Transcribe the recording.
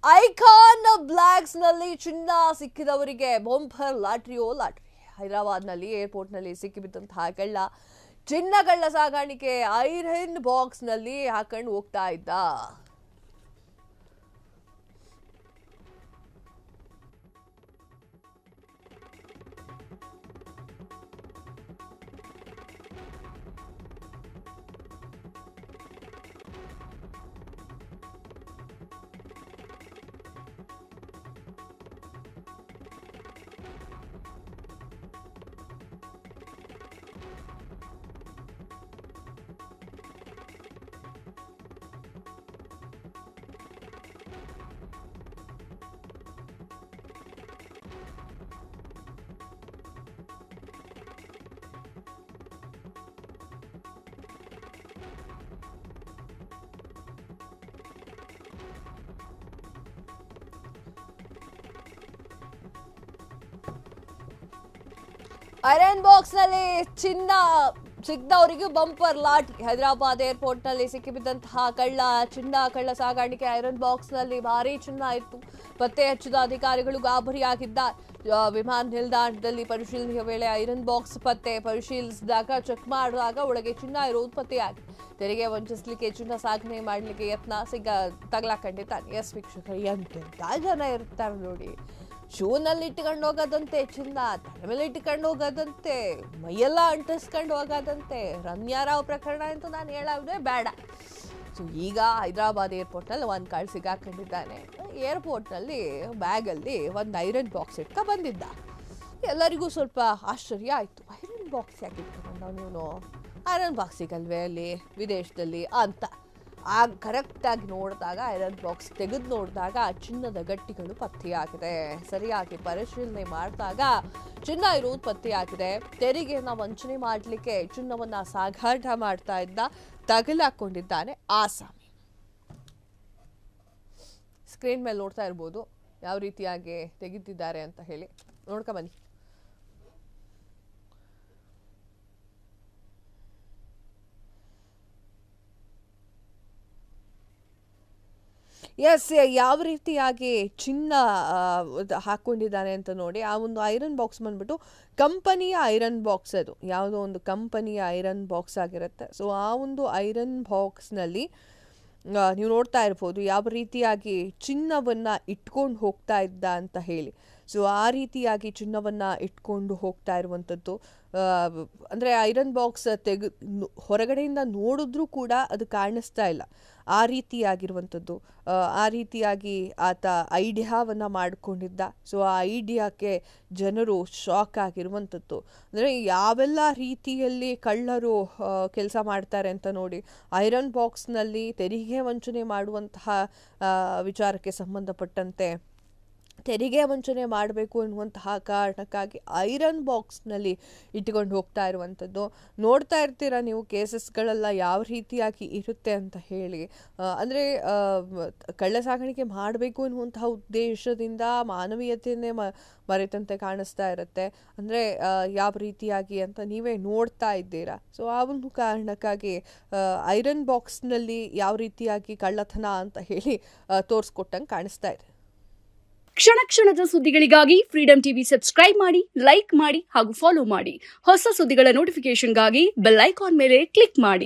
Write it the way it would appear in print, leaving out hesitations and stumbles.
Icon blocks ನಲ್ಲಿ ಚಿನ್ನ ಸಿಕ್ಕಿದವರಿಗೆ bumper ಲಾಟ್ರಿಯೋ lottery. ಹೈದರಾಬಾದ್ನಲ್ಲಿ ಏರ್ಪೋರ್ಟ್ನಲ್ಲಿ ಸಿಕ್ಕಿಬಿದ್ದಂತಹ ಚಿನ್ನಗಳ ಸಾಗಾಣಿಕೆ ಐರನ್ ಬಾಕ್ಸ್ ನಲ್ಲಿ ಹಾಕೊಂಡು ಹೋಗ್ತಾ ಇದ್ದ. ಐರನ್ ಬಾಕ್ಸ್ ನಲ್ಲಿ ಚಿನ್ನ ಸಿಕ್ಕದವರಿಗೆ ಬಂಪರ್ ಲಾಟ್ರಿ. ಹೈದರಾಬಾದ್ ಏರ್ಪೋರ್ಟ್ ನಲ್ಲಿ ಸಿಕ್ಕಿಬಿದ್ದಂತಹ ಕಳ್ಳ ಸಾಗಾಣಿಕೆ ಐರನ್ ಬಾಕ್ಸ್ ನಲ್ಲಿ ಭಾರಿ ಚಿನ್ನ ಇತ್ತು. ಪತ್ತೆ ಹಚ್ಚಿದ ಅಧಿಕಾರಿಗಳು ಗಾಬರಿಯಾಗಿದ್ದಾರೆ. ವಿಮಾನ ನಿಲ್ದಾಣದಲ್ಲಿ ಪರಿಶೀಲನೆಯ ವೇಳೆ ಐರನ್ ಬಾಕ್ಸ್ ಪರಿಶೀಲಿಸಿದಾಗ ಚೆಕ್ ಮಾಡಿದಾಗ ಒಳಗೆ ಚಿನ್ನ ಇರುವುದು ಪತ್ತೆಯಾಗಿದೆ. ತೆರಿಗೆ ವಂಚಿಸಲಿಕ್ಕೆ ಚಿನ್ನ ಸಾಗಣೆ ಮಾಡಲಿಕ್ಕೆ ಯತ್ನ ತಗಲಾಕೊಂಡಿದ್ದಾನೆ. ಎಸ್ ವೀಕ್ಷಕರು, ಎಂತೆಂಥ ಜನ ಇರ್ತಾರೆ ನೋಡಿ. ಶೂನಲ್ಲಿ ಇಟ್ಕೊಂಡು ಹೋಗೋದಂತೆ ಚಿನ್ನ, ತಲೆ ಮೇಲೆ ಇಟ್ಕೊಂಡು ಹೋಗೋದಂತೆ, ಮೈಯೆಲ್ಲ ಅಂಟಿಸ್ಕೊಂಡು ಹೋಗೋದಂತೆ. ರಮ್ಯಾರಾವ್ ಪ್ರಕರಣ ಅಂತೂ ನಾನು ಹೇಳೋದೇ ಬೇಡ. ಸೊ ಈಗ ಹೈದರಾಬಾದ್ ಏರ್ಪೋರ್ಟ್ನಲ್ಲಿ ಒಂದು ಕಳ್ಳ ಸಿಗಾಕೊಂಡಿದ್ದಾನೆ. ಏರ್ಪೋರ್ಟ್ನಲ್ಲಿ ಬ್ಯಾಗಲ್ಲಿ ಒಂದು ಐರನ್ ಬಾಕ್ಸ್ ಇಟ್ಕೊ ಬಂದಿದ್ದ. ಎಲ್ಲರಿಗೂ ಸ್ವಲ್ಪ ಆಶ್ಚರ್ಯ ಆಯಿತು. ಐರನ್ ಬಾಕ್ಸ್ ಯಾಕೆ ಇಟ್ಕೊಂಡ ನೀನು? ಐರನ್ ಬಾಕ್ಸ್ ಸಿಗಲ್ವೇ ಅಲ್ಲಿ ವಿದೇಶದಲ್ಲಿ ಅಂತ. ಆಗ ಕರೆಕ್ಟಾಗಿ ನೋಡಿದಾಗ ಐರನ್ ಬಾಕ್ಸ್ ತೆಗೆದು ನೋಡಿದಾಗ ಚಿನ್ನದ ಗಟ್ಟಿಗಳು ಪತ್ತೆಯಾಗಿದೆ. ಸರಿಯಾಗಿ ಪರಿಶೀಲನೆ ಮಾಡಿದಾಗ ಚಿನ್ನ ಇರುವುದು ಪತ್ತೆಯಾಗಿದೆ. ತೆರಿಗೆಯನ್ನು ವಂಚನೆ ಮಾಡಲಿಕ್ಕೆ ಚಿನ್ನವನ್ನ ಸಾಗಾಟ ಮಾಡ್ತಾ ಇದ್ದ, ತಗಲಾಕೊಂಡಿದ್ದಾನೆ ಆಸಾಮಿ. ಸ್ಕ್ರೀನ್ ಮೇಲೆ ನೋಡ್ತಾ ಇರ್ಬೋದು ಯಾವ ರೀತಿಯಾಗಿ ತೆಗೆದಿದ್ದಾರೆ ಅಂತ ಹೇಳಿ. ನೋಡ್ಕೊ ಬನ್ನಿ. ಎಸ್, ಯಾವ ರೀತಿಯಾಗಿ ಚಿನ್ನ ಹಾಕೊಂಡಿದ್ದಾನೆ ಅಂತ ನೋಡಿ. ಆ ಒಂದು ಐರನ್ ಬಾಕ್ಸ್ ಬಂದ್ಬಿಟ್ಟು ಕಂಪನಿಯ ಐರನ್ ಬಾಕ್ಸ್, ಅದು ಯಾವುದೋ ಒಂದು ಕಂಪನಿಯ ಐರನ್ ಬಾಕ್ಸ್ ಆಗಿರುತ್ತೆ. ಸೊ ಆ ಒಂದು ಐರನ್ ಬಾಕ್ಸ್ನಲ್ಲಿ ನೀವು ನೋಡ್ತಾ ಇರ್ಬೋದು ಯಾವ ರೀತಿಯಾಗಿ ಚಿನ್ನವನ್ನು ಇಟ್ಕೊಂಡು ಹೋಗ್ತಾ ಇದ್ದ ಅಂತ ಹೇಳಿ. ಸೊ ಆ ರೀತಿಯಾಗಿ ಚಿನ್ನವನ್ನು ಇಟ್ಕೊಂಡು ಹೋಗ್ತಾ ಇರುವಂಥದ್ದು. ಅಂದರೆ ಐರನ್ ಬಾಕ್ಸ್ ಹೊರಗಡೆಯಿಂದ ನೋಡಿದ್ರೂ ಕೂಡ ಅದು ಕಾಣಿಸ್ತಾ ಇಲ್ಲ, ಆ ರೀತಿಯಾಗಿರುವಂಥದ್ದು. ಆ ರೀತಿಯಾಗಿ ಆತ ಐಡಿಯಾವನ್ನು ಮಾಡಿಕೊಂಡಿದ್ದ. ಸೊ ಆ ಐಡಿಯಾಕ್ಕೆ ಜನರು ಶಾಕ್ ಆಗಿರುವಂಥದ್ದು. ಅಂದರೆ ಯಾವೆಲ್ಲ ರೀತಿಯಲ್ಲಿ ಕಳ್ಳರು ಕೆಲಸ ಮಾಡ್ತಾರೆ ಅಂತ ನೋಡಿ. ಐರನ್ ಬಾಕ್ಸ್ನಲ್ಲಿ ತೆರಿಗೆ ವಂಚನೆ ಮಾಡುವಂತಹ ವಿಚಾರಕ್ಕೆ ಸಂಬಂಧಪಟ್ಟಂತೆ ತೆರಿಗೆ ವಂಚನೆ ಮಾಡಬೇಕು ಅನ್ನುವಂತಹ ಕಾರಣಕ್ಕಾಗಿ ಐರನ್ ಬಾಕ್ಸ್ನಲ್ಲಿ ಇಟ್ಕೊಂಡು ಹೋಗ್ತಾ ಇರುವಂಥದ್ದು. ನೋಡ್ತಾ ಇರ್ತೀರ ನೀವು ಕೇಸಸ್ಗಳೆಲ್ಲ ಯಾವ ರೀತಿಯಾಗಿ ಇರುತ್ತೆ ಅಂತ ಹೇಳಿ. ಅಂದರೆ ಕಳ್ಳ ಸಾಗಾಣಿಕೆ ಮಾಡಬೇಕು ಅನ್ನುವಂತಹ ಉದ್ದೇಶದಿಂದ ಮಾನವೀಯತೆಯನ್ನೇ ಮರೆತಂತೆ ಕಾಣಿಸ್ತಾ ಇರುತ್ತೆ. ಅಂದರೆ ಯಾವ ರೀತಿಯಾಗಿ ಅಂತ ನೀವೇ ನೋಡ್ತಾ ಇದ್ದೀರಾ. ಸೊ ಆ ಒಂದು ಕಾರಣಕ್ಕಾಗಿ ಐರನ್ ಬಾಕ್ಸ್ನಲ್ಲಿ ಯಾವ ರೀತಿಯಾಗಿ ಕಳ್ಳತನ ಅಂತ ಹೇಳಿ ತೋರಿಸ್ಕೊಟ್ಟಂಗೆ ಕಾಣಿಸ್ತಾ ಇದೆ. ಕ್ಷಣ ಕ್ಷಣದ ಸುದ್ದಿಗಳಿಗಾಗಿ ಫ್ರೀಡಂ ಟಿವಿ ಸಬ್ಸ್ಕ್ರೈಬ್ ಮಾಡಿ, ಲೈಕ್ ಮಾಡಿ ಹಾಗೂ ಫಾಲೋ ಮಾಡಿ. ಹೊಸ ಸುದ್ದಿಗಳ ನೋಟಿಫಿಕೇಶನ್ಗಾಗಿ ಬೆಲ್ ಐಕಾನ್ ಮೇಲೆ ಕ್ಲಿಕ್ ಮಾಡಿ.